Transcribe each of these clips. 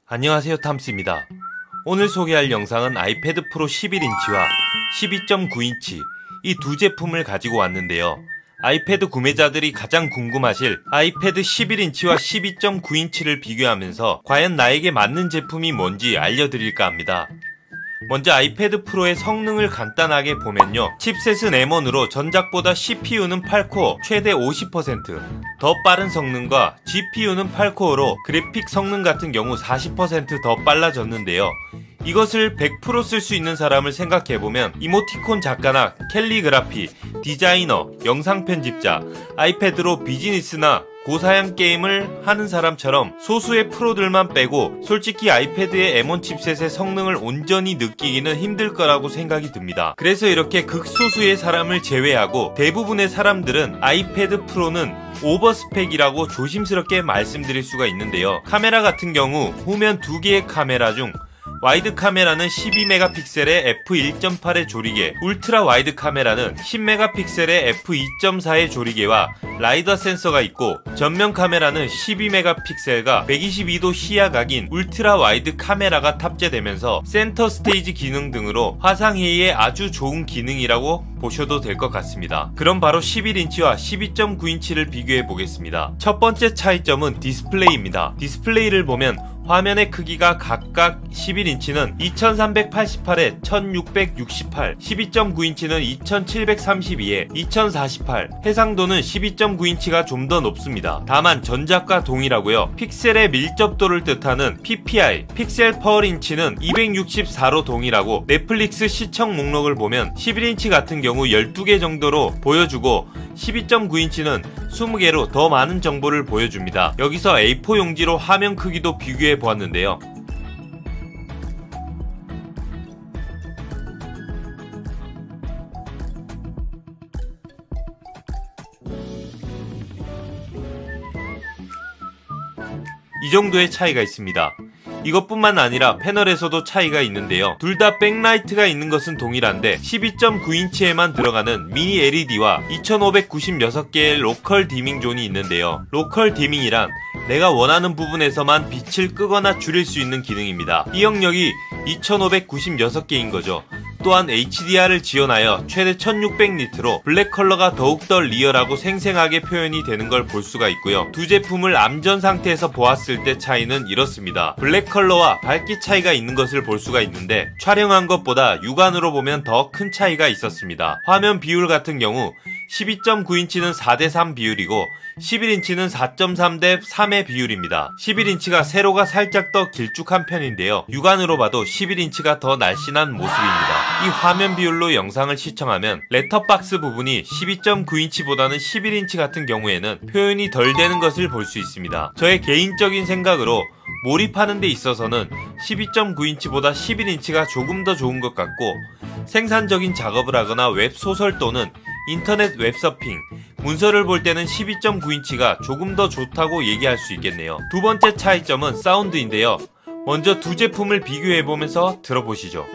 안녕하세요, 탐스입니다. 오늘 소개할 영상은 아이패드 프로 11인치와 12.9인치 이 두 제품을 가지고 왔는데요. 아이패드 구매자들이 가장 궁금하실 아이패드 11인치와 12.9인치를 비교하면서 과연 나에게 맞는 제품이 뭔지 알려드릴까 합니다. 먼저 아이패드 프로의 성능을 간단하게 보면요. 칩셋은 M1으로 전작보다 CPU는 8코어 최대 50%, 더 빠른 성능과 GPU는 8코어로 그래픽 성능 같은 경우 40% 더 빨라졌는데요. 이것을 100% 쓸 수 있는 사람을 생각해보면 이모티콘 작가나 캘리그라피, 디자이너, 영상 편집자, 아이패드로 비즈니스나 고사양 게임을 하는 사람처럼 소수의 프로들만 빼고 솔직히 아이패드의 M1 칩셋의 성능을 온전히 느끼기는 힘들 거라고 생각이 듭니다. 그래서 이렇게 극소수의 사람을 제외하고 대부분의 사람들은 아이패드 프로는 오버스펙이라고 조심스럽게 말씀드릴 수가 있는데요. 카메라 같은 경우 후면 2개의 카메라 중 와이드 카메라는 12메가픽셀의 f1.8의 조리개, 울트라 와이드 카메라는 10메가픽셀의 f2.4의 조리개와 라이더 센서가 있고 전면 카메라는 12메가픽셀과 122도 시야각인 울트라 와이드 카메라가 탑재되면서 센터 스테이지 기능 등으로 화상회의에 아주 좋은 기능이라고 보셔도 될 것 같습니다. 그럼 바로 11인치와 12.9인치를 비교해 보겠습니다. 첫 번째 차이점은 디스플레이입니다. 디스플레이를 보면 화면의 크기가 각각 11인치는 2388에 1668, 12.9인치는 2732에 2048, 해상도는 12.9인치가 좀 더 높습니다. 다만 전작과 동일하고요. 픽셀의 밀접도를 뜻하는 PPI, 픽셀 퍼 인치는 264로 동일하고 넷플릭스 시청 목록을 보면 11인치 같은 경우 12개 정도로 보여주고 12.9인치는 20개로 더 많은 정보를 보여줍니다. 여기서 A4 용지로 화면 크기도 비교해 보았는데요. 이 정도의 차이가 있습니다. 이것뿐만 아니라 패널에서도 차이가 있는데요. 둘 다 백라이트가 있는 것은 동일한데 12.9인치에만 들어가는 미니 LED와 2596개의 로컬 디밍 존이 있는데요. 로컬 디밍이란 내가 원하는 부분에서만 빛을 끄거나 줄일 수 있는 기능입니다. 이 영역이 2596개인 거죠. 또한 HDR을 지원하여 최대 1600니트로 블랙 컬러가 더욱더 리얼하고 생생하게 표현이 되는 걸 볼 수가 있고요. 두 제품을 암전 상태에서 보았을 때 차이는 이렇습니다. 블랙 컬러와 밝기 차이가 있는 것을 볼 수가 있는데 촬영한 것보다 육안으로 보면 더 큰 차이가 있었습니다. 화면 비율 같은 경우 12.9인치는 4:3 비율이고 11인치는 4.3 대 3의 비율입니다. 11인치가 세로가 살짝 더 길쭉한 편인데요. 육안으로 봐도 11인치가 더 날씬한 모습입니다. 이 화면 비율로 영상을 시청하면 렛터박스 부분이 12.9인치보다는 11인치 같은 경우에는 표현이 덜 되는 것을 볼 수 있습니다. 저의 개인적인 생각으로 몰입하는 데 있어서는 12.9인치보다 11인치가 조금 더 좋은 것 같고 생산적인 작업을 하거나 웹소설 또는 인터넷 웹서핑, 문서를 볼 때는 12.9인치가 조금 더 좋다고 얘기할 수 있겠네요. 두 번째 차이점은 사운드인데요. 먼저 두 제품을 비교해보면서 들어보시죠.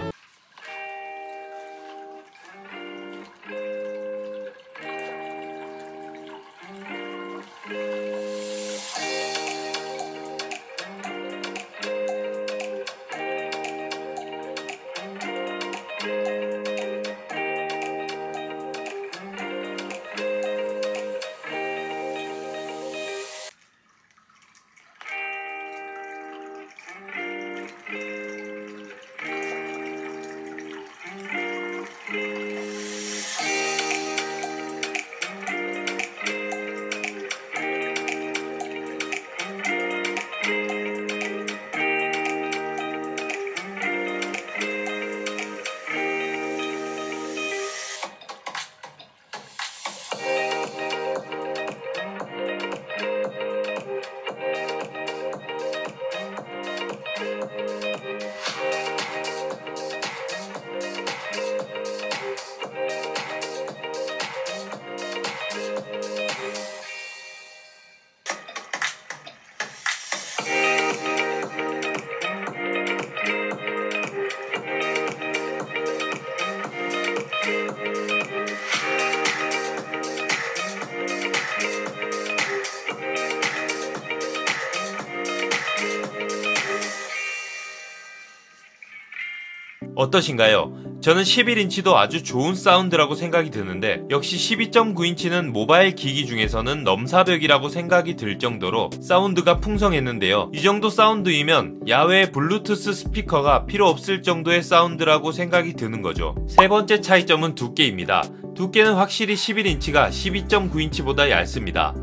어떠신가요? 저는 11인치도 아주 좋은 사운드라고 생각이 드는데 역시 12.9인치는 모바일 기기 중에서는 넘사벽이라고 생각이 들 정도로 사운드가 풍성했는데요. 이 정도 사운드이면 야외 블루투스 스피커가 필요 없을 정도의 사운드라고 생각이 드는 거죠. 세 번째 차이점은 두께입니다. 두께는 확실히 11인치가 12.9인치보다 얇습니다.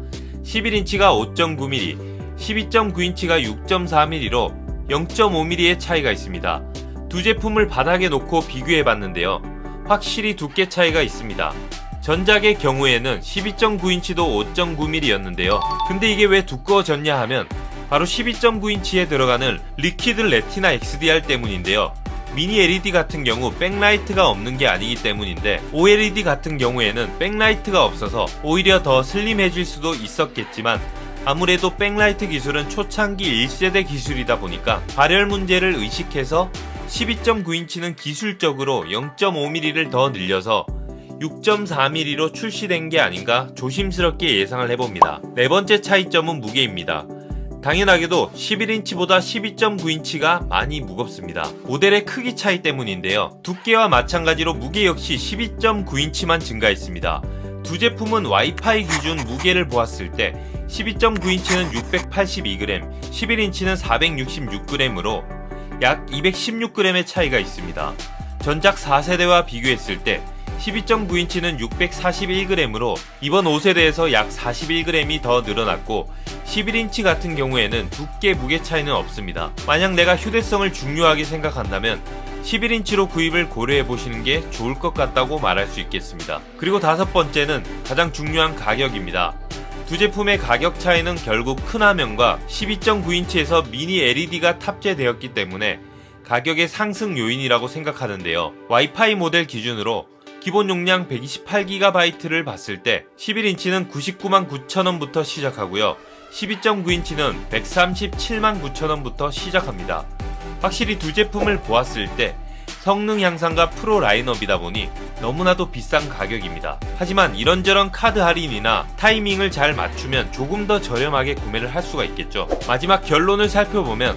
11인치가 5.9mm, 12.9인치가 6.4mm로 0.5mm의 차이가 있습니다. 두 제품을 바닥에 놓고 비교해봤는데요. 확실히 두께 차이가 있습니다. 전작의 경우에는 12.9인치도 5.9mm였는데요. 근데 이게 왜 두꺼워졌냐 하면 바로 12.9인치에 들어가는 리퀴드 레티나 XDR 때문인데요. 미니 LED 같은 경우 백라이트가 없는 게 아니기 때문인데 OLED 같은 경우에는 백라이트가 없어서 오히려 더 슬림해질 수도 있었겠지만 아무래도 백라이트 기술은 초창기 1세대 기술이다 보니까 발열 문제를 의식해서 12.9인치는 기술적으로 0.5mm를 더 늘려서 6.4mm로 출시된 게 아닌가 조심스럽게 예상을 해봅니다. 네 번째 차이점은 무게입니다. 당연하게도 11인치보다 12.9인치가 많이 무겁습니다. 모델의 크기 차이 때문인데요. 두께와 마찬가지로 무게 역시 12.9인치만 증가했습니다. 두 제품은 와이파이 기준 무게를 보았을 때 12.9인치는 682g, 11인치는 466g으로 약 216g의 차이가 있습니다. 전작 4세대와 비교했을 때 12.9인치는 641g으로 이번 5세대에서 약 41g이 더 늘어났고 11인치 같은 경우에는 두께 무게 차이는 없습니다. 만약 내가 휴대성을 중요하게 생각한다면 11인치로 구입을 고려해보시는 게 좋을 것 같다고 말할 수 있겠습니다. 그리고 다섯 번째는 가장 중요한 가격입니다. 두 제품의 가격 차이는 결국 큰 화면과 12.9인치에서 미니 LED가 탑재되었기 때문에 가격의 상승 요인이라고 생각하는데요. 와이파이 모델 기준으로 기본 용량 128GB를 봤을 때 11인치는 999,900원부터 시작하고요. 12.9인치는 1,379,000원부터 시작합니다. 확실히 두 제품을 보았을 때 성능 향상과 프로 라인업이다 보니 너무나도 비싼 가격입니다. 하지만 이런저런 카드 할인이나 타이밍을 잘 맞추면 조금 더 저렴하게 구매를 할 수가 있겠죠. 마지막 결론을 살펴보면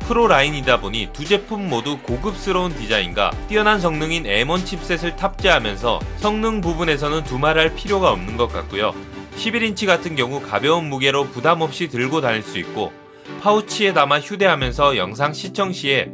프로 라인이다 보니 두 제품 모두 고급스러운 디자인과 뛰어난 성능인 M1 칩셋을 탑재하면서 성능 부분에서는 두말할 필요가 없는 것 같고요. 11인치 같은 경우 가벼운 무게로 부담 없이 들고 다닐 수 있고 파우치에 담아 휴대하면서 영상 시청 시에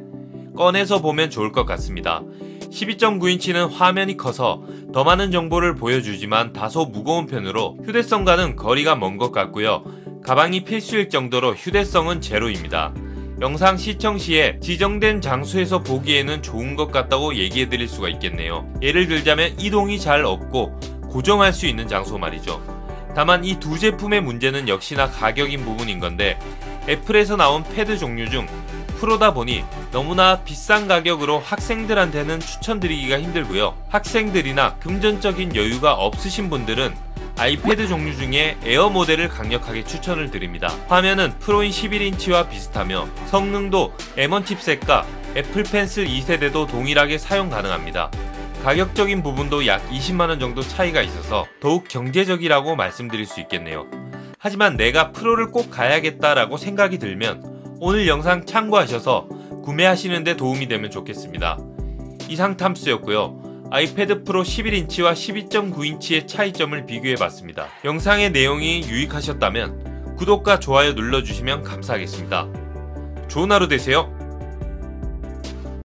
꺼내서 보면 좋을 것 같습니다. 12.9인치는 화면이 커서 더 많은 정보를 보여주지만 다소 무거운 편으로 휴대성과는 거리가 먼 것 같고요. 가방이 필수일 정도로 휴대성은 제로입니다. 영상 시청 시에 지정된 장소에서 보기에는 좋은 것 같다고 얘기해드릴 수가 있겠네요. 예를 들자면 이동이 잘 없고 고정할 수 있는 장소 말이죠. 다만 이 두 제품의 문제는 역시나 가격인 부분인 건데 애플에서 나온 패드 종류 중 프로다 보니 너무나 비싼 가격으로 학생들한테는 추천드리기가 힘들고요. 학생들이나 금전적인 여유가 없으신 분들은 아이패드 종류 중에 에어 모델을 강력하게 추천을 드립니다. 화면은 프로인 11인치와 비슷하며 성능도 M1 칩셋과 애플 펜슬 2세대도 동일하게 사용 가능합니다. 가격적인 부분도 약 20만원 정도 차이가 있어서 더욱 경제적이라고 말씀드릴 수 있겠네요. 하지만 내가 프로를 꼭 가야겠다라고 생각이 들면 오늘 영상 참고하셔서 구매하시는데 도움이 되면 좋겠습니다. 이상 탐스였고요. 아이패드 프로 11인치와 12.9인치의 차이점을 비교해봤습니다. 영상의 내용이 유익하셨다면 구독과 좋아요 눌러주시면 감사하겠습니다. 좋은 하루 되세요.